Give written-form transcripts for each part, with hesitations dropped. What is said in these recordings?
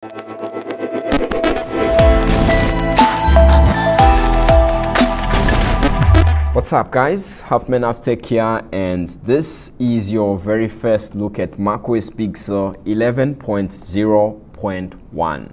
What's up guys, Huffman Tech here, and this is your very first look at macOS Big Sur 11.0.1.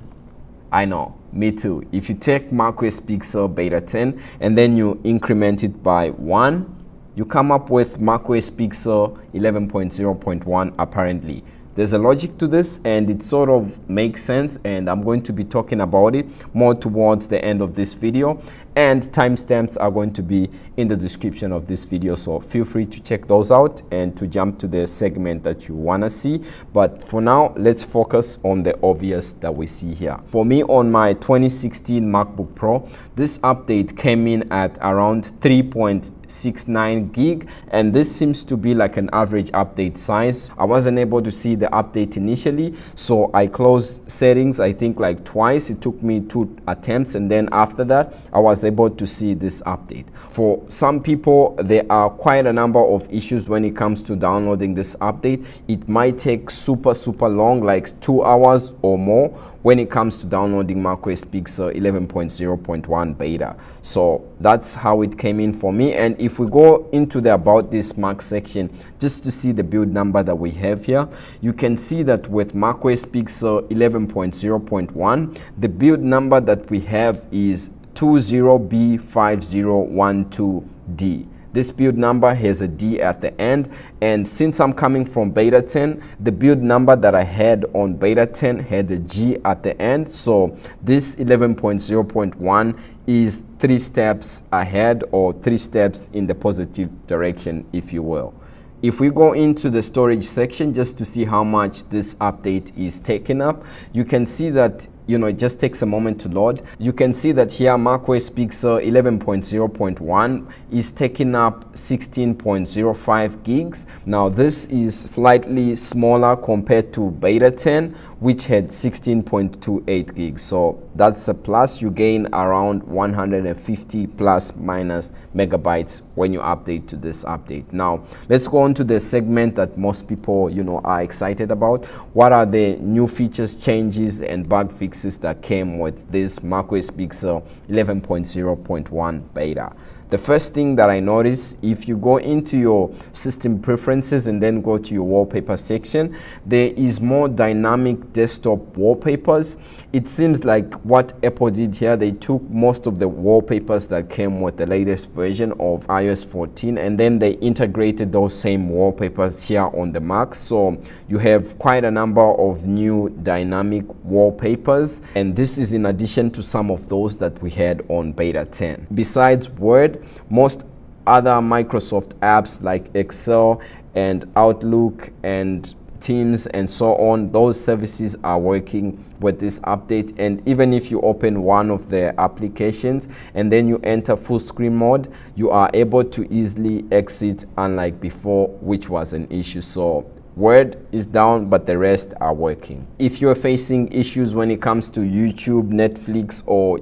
I know, me too. If you take macOS Big Sur Beta 10 and then you increment it by 1, you come up with macOS Big Sur 11.0.1 apparently. There's a logic to this and it sort of makes sense, and I'm going to be talking about it more towards the end of this video, and timestamps are going to be in the description of this video, so feel free to check those out and to jump to the segment that you want to see. But for now, let's focus on the obvious that we see here. For me, on my 2016 MacBook Pro, this update came in at around 3.69 gig, and this seems to be like an average update size. I wasn't able to see the update initially, so I closed settings I think like twice. It took me 2 attempts, and then after that I was able to see this update. For some people, there are quite a number of issues when it comes to downloading this update. It might take super long, like 2 hours or more, when it comes to downloading macOS Big Sur 11.0.1 beta. So that's how it came in for me. And if we go into the About This Mac section just to see the build number that we have here, you can see that with macOS Big Sur 11.0.1, the build number that we have is 20B5012D. This build number has a D at the end, and since I'm coming from Beta 10, the build number that I had on Beta 10 had a G at the end, so this 11.0.1 is 3 steps ahead, or 3 steps in the positive direction, if you will. If we go into the storage section just to see how much this update is taking up, you can see that it just takes a moment to load. You can see that here macOS Big Sur 11.0.1 is taking up 16.05 gigs. Now this is slightly smaller compared to Beta 10, which had 16.28 gigs. So that's a plus. You gain around 150 plus minus megabytes when you update to this update. Now let's go on to the segment that most people are excited about. What are the new features, changes, and bug fixes that came with this macOS Big Sur 11.0.1 beta? The first thing that I noticed, if you go into your system preferences and then go to your wallpaper section, there is more dynamic desktop wallpapers. It seems like what Apple did here, they took most of the wallpapers that came with the latest version of iOS 14 and then they integrated those same wallpapers here on the Mac. So you have quite a number of new dynamic wallpapers, and this is in addition to some of those that we had on Beta 10. Besides Word, most other Microsoft apps like Excel and Outlook and Teams and so on, those services are working with this update. And even if you open one of the applications and then you enter full screen mode, you are able to easily exit, unlike before, which was an issue. So Word is down, but the rest are working. If you're facing issues when it comes to YouTube, Netflix, or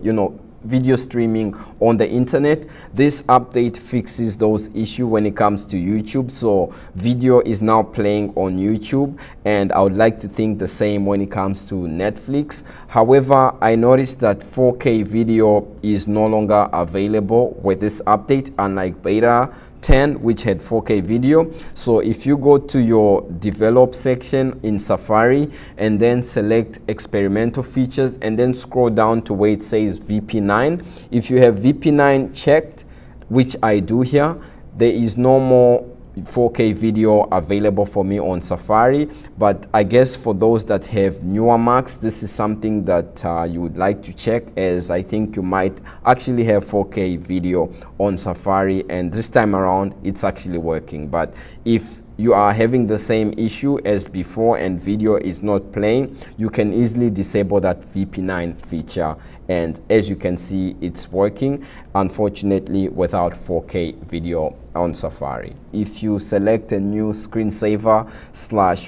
video streaming on the internet, this update fixes those issues when it comes to YouTube. So video is now playing on YouTube, and I would like to think the same when it comes to Netflix. However, I noticed that 4K video is no longer available with this update, unlike Beta 10, which had 4K video. So if you go to your develop section in Safari and then select experimental features and then scroll down to where it says VP9, if you have VP9 checked, which I do here, there is no more 4K video available for me on Safari. But I guess for those that have newer Macs, this is something that you would like to check, as I think you might actually have 4K video on Safari, and this time around it's actually working. But if you are having the same issue as before and video is not playing, you can easily disable that VP9 feature, and as you can see, it's working, unfortunately without 4K video on Safari. If you select a new screensaver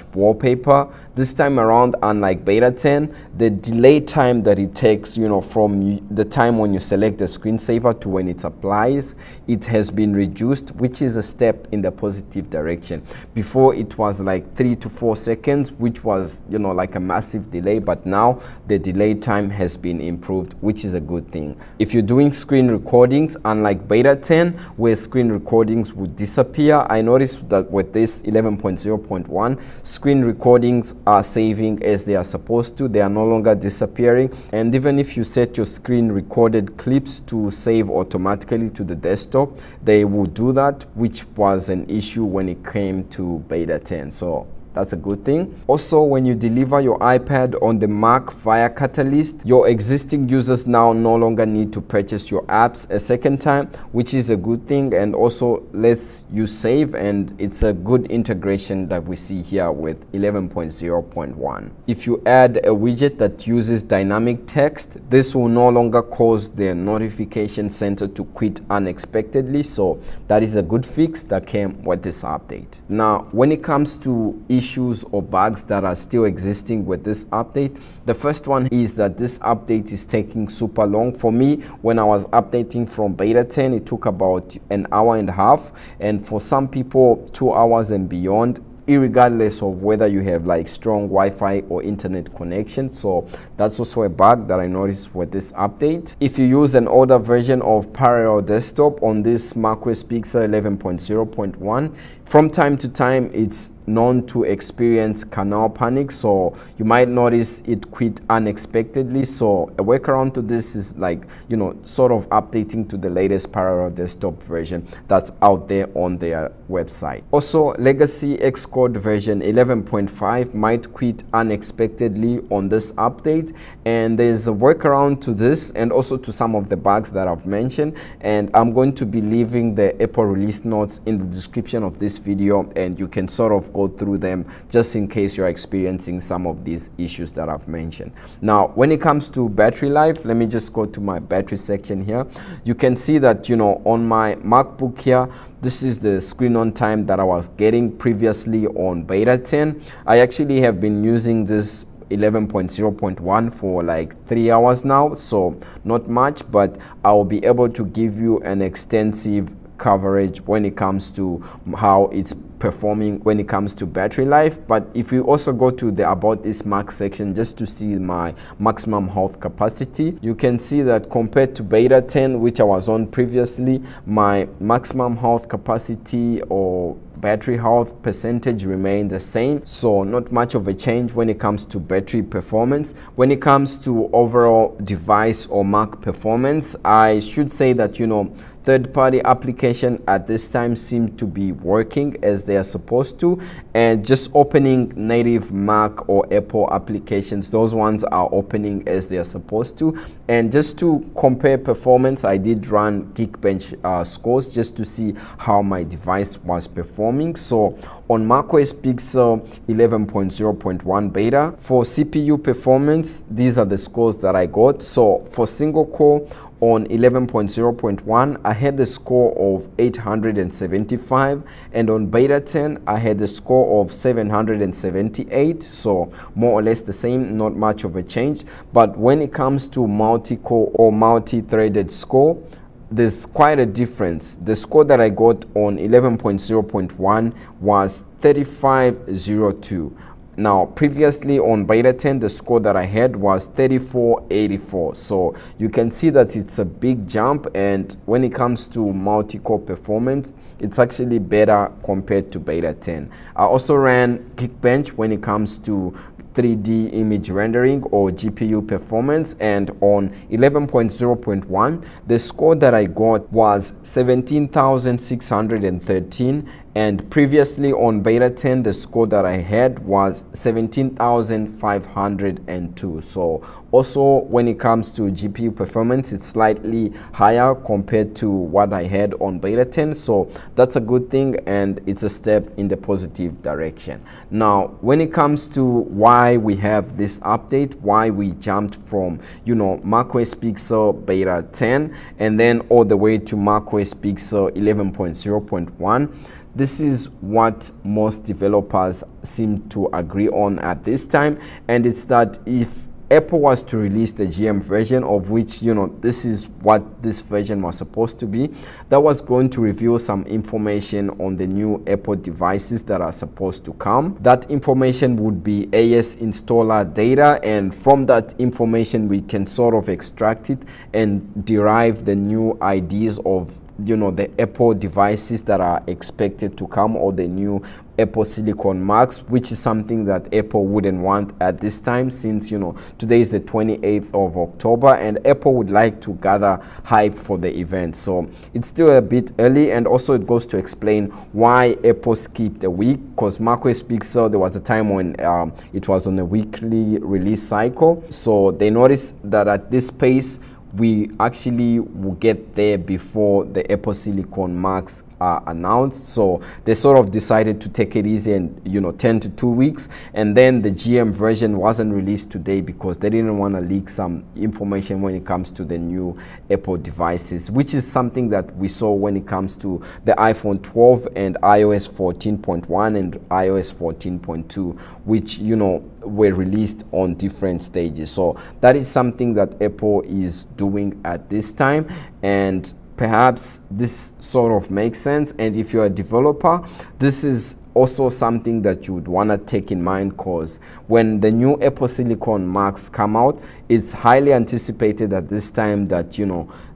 / wallpaper, this time around, unlike beta 10, the delay time that it takes, from the time when you select the screensaver to when it applies, it has been reduced, which is a step in the positive direction. Before it was like 3 to 4 seconds, which was, like a massive delay, but now the delay time has been improved, which is a good thing. If you're doing screen recordings, unlike beta 10, where screen recordings would disappear, I noticed that with this 11.0.1, screen recordings are saving as they are supposed to. They are no longer disappearing. And even if you set your screen recorded clips to save automatically to the desktop, they will do that, which was an issue when it came to beta 10. So that's a good thing. Also, when you deliver your iPad on the Mac via Catalyst, your existing users now no longer need to purchase your apps a second time, which is a good thing, and also lets you save, and it's a good integration that we see here with 11.0.1. If you add a widget that uses dynamic text, this will no longer cause the notification center to quit unexpectedly, so that is a good fix that came with this update. Now, when it comes to issues or bugs that are still existing with this update, the first one is that this update is taking super long. For me, when I was updating from beta 10, it took about an hour and a half, and for some people 2 hours and beyond, irregardless of whether you have like strong Wi-Fi or internet connection. So that's also a bug that I noticed with this update. If you use an older version of Parallel Desktop on this macOS Big Sur 11.0.1, from time to time it's known to experience kernel panic, so you might notice it quit unexpectedly. So a workaround to this is like, sort of updating to the latest Parallel Desktop version that's out there on their website. Also, Legacy Xcode version 11.5 might quit unexpectedly on this update, and there's a workaround to this and also to some of the bugs that I've mentioned, and I'm going to be leaving the Apple release notes in the description of this video, and you can sort of go through them just in case you're experiencing some of these issues that I've mentioned. Now, when it comes to battery life, let me just go to my battery section here. You can see that, on my MacBook here, this is the screen on time that I was getting previously on beta 10. I actually have been using this 11.0.1 for like 3 hours now, so not much, but I'll be able to give you an extensive coverage when it comes to how it's performing when it comes to battery life. But if you also go to the About This Mac section just to see my maximum health capacity, you can see that compared to beta 10, which I was on previously, my maximum health capacity or battery health percentage remained the same, so not much of a change when it comes to battery performance. When it comes to overall device or Mac performance, I should say that third-party application at this time seem to be working as they are supposed to, and just opening native Mac or Apple applications, those ones are opening as they are supposed to. And just to compare performance, I did run Geekbench scores just to see how my device was performing. So on macOS Big Sur 11.0.1 beta, for CPU performance, these are the scores that I got. So for single core on 11.0.1, I had the score of 875, and on beta 10 I had the score of 778, so more or less the same, not much of a change. But when it comes to multi-core or multi-threaded score, there's quite a difference. The score that I got on 11.0.1 was 3502. Now, previously on beta 10, the score that I had was 3484. So you can see that it's a big jump, and when it comes to multi-core performance, it's actually better compared to beta 10. I also ran Geekbench when it comes to 3D image rendering or GPU performance, and on 11.0.1 the score that I got was 17,613, and previously on beta 10 the score that I had was 17,502. So also when it comes to GPU performance, it's slightly higher compared to what I had on beta 10, so that's a good thing and it's a step in the positive direction. Now when it comes to why we have this update, why we jumped from macOS Pixel beta 10 and then all the way to macOS Pixel 11.0.1, this is what most developers seem to agree on at this time, and it's that if Apple was to release the GM version, of which this is what this version was supposed to be, that was going to reveal some information on the new Apple devices that are supposed to come. That information would be AS installer data, and from that information we can sort of extract it and derive the new IDs of the Apple devices that are expected to come, or the new Apple Silicon Macs, which is something that Apple wouldn't want at this time, since today is the 28th of October and Apple would like to gather hype for the event. So it's still a bit early, and also it goes to explain why Apple skipped a week, because macOS Pixel, there was a time when it was on a weekly release cycle, so they noticed that at this pace we actually will get there before the Apple Silicon Macs are announced. So they sort of decided to take it easy and 10 to 2 weeks, and then the GM version wasn't released today because they didn't want to leak some information when it comes to the new Apple devices, which is something that we saw when it comes to the iPhone 12 and iOS 14.1 and iOS 14.2, which were released on different stages. So that is something that Apple is doing at this time, and perhaps this sort of makes sense. And if you're a developer, this is also something that you would want to take in mind, because when the new Apple Silicon Macs come out, it's highly anticipated at this time that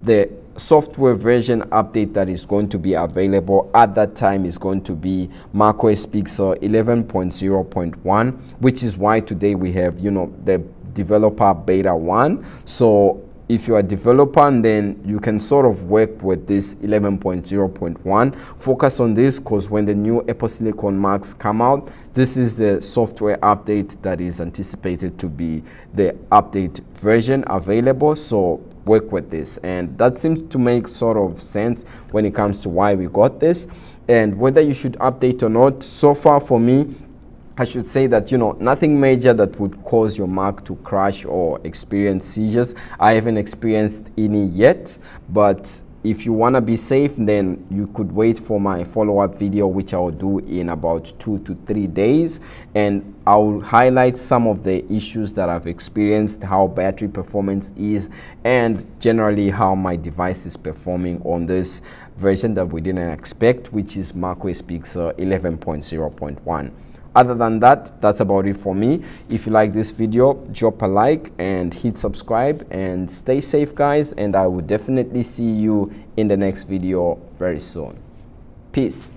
the software version update that is going to be available at that time is going to be macOS Pixel 11.0.1, which is why today we have the developer beta 1. So if you're a developer, and then you can sort of work with this 11.0.1, focus on this, because when the new Apple Silicon Macs come out, this is the software update that is anticipated to be the update version available. So work with this, and that seems to make sort of sense when it comes to why we got this and whether you should update or not. So far for me, I should say that nothing major that would cause your Mac to crash or experience seizures. I haven't experienced any yet, but if you want to be safe, then you could wait for my follow-up video, which I will do in about 2 to 3 days, and I will highlight some of the issues that I've experienced, how battery performance is, and generally how my device is performing on this version that we didn't expect, which is macOS Pixel 11.0.1. Other than that, that's about it for me. If you like this video, drop a like and hit subscribe, and stay safe guys, and I will definitely see you in the next video very soon. Peace.